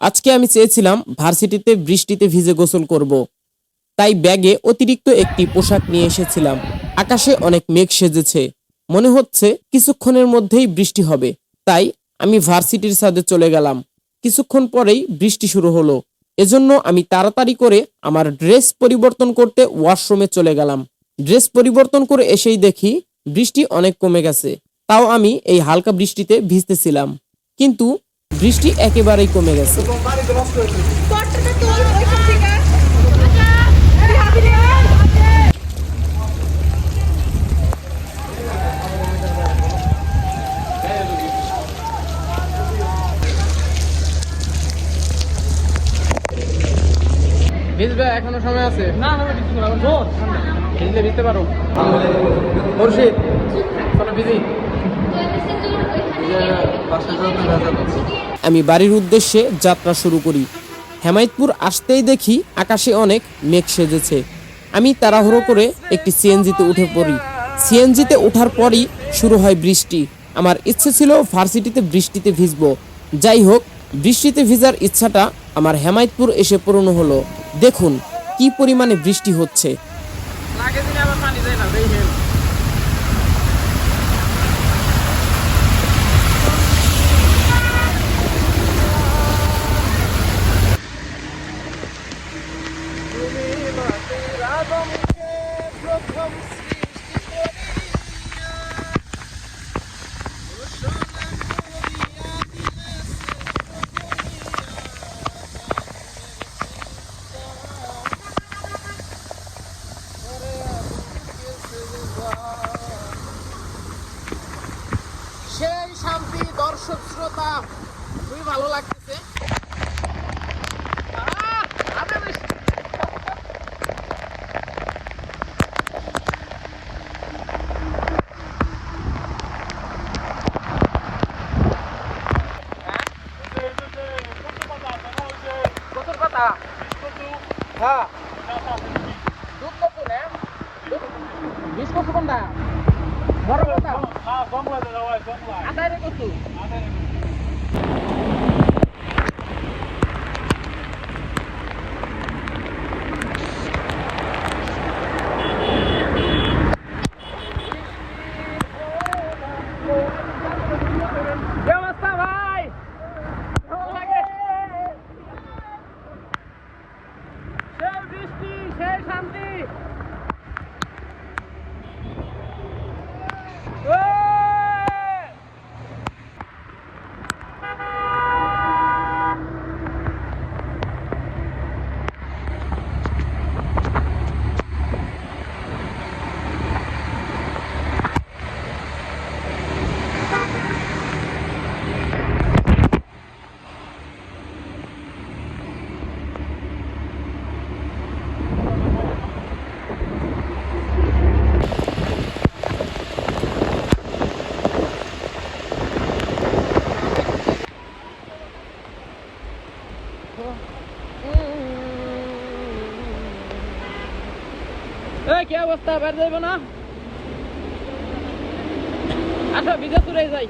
আজকে আমি চেয়েছিলাম ভার্সিটিতে বৃষ্টিতে ভিজে গোসল করব। তাই ব্যাগে অতিরিক্ত একটি পোশাক নিয়ে এসেছিলাম। আকাশে অনেক মেঘ সেজেছে, মনে হচ্ছে কিছুক্ষণের মধ্যেই বৃষ্টি হবে। তাই আমি ভার্সিটির ছাদে চলে গেলাম। কিছুক্ষণ পরেই বৃষ্টি শুরু হলো। এজন্য আমি তাড়াতাড়ি করে আমার ড্রেস পরিবর্তন করতে ওয়াশরুমে চলে গেলাম। ড্রেস পরিবর্তন করে এসেই দেখি বৃষ্টি অনেক কমে গেছে। তাও আমি এই হালকা বৃষ্টিতে ভিজতেছিলাম, কিন্তু বৃষ্টি একেবারেই কমে গেছে। ভিজবে, এখনো সময় আছে। না না ভিজতে পারো, জোর ভিজলে ভিজতে পারো। মুর্শিদ চলো ভিজি। আমি বাড়ির উদ্দেশ্যে যাত্রা শুরু করি। হেমায়েতপুর আসতেই দেখি আকাশে অনেক মেঘ সেজেছে। আমি তাড়াহুড়ো করে একটি সিএনজিতে উঠে পড়ি। সিএনজিতে ওঠার পরই শুরু হয় বৃষ্টি। আমার ইচ্ছে ছিল ভার্সিটিতে বৃষ্টিতে ভিজবো। যাই হোক, বৃষ্টিতে ভিজার ইচ্ছাটা আমার হেমায়েতপুর এসে পূরণ হলো। দেখুন কি পরিমাণে বৃষ্টি হচ্ছে। লাগে দিলে আবার পানি যায় না, দেখেন। সেই শান্তি দর্শক শ্রোতা, খুবই ভালো লাগতেছে। কচুর পাতা, হ্যাঁ দুধ কচু না, বিষ কচু কোনটা? বড় পাতা, আদায় রে কচু। কি অবস্থা ভাই? কেমন লাগে? সেই বৃষ্টি, সেই শান্তি। কি অবস্থা, বের যাইব না? আচ্ছা ভিজে চুরে যাই।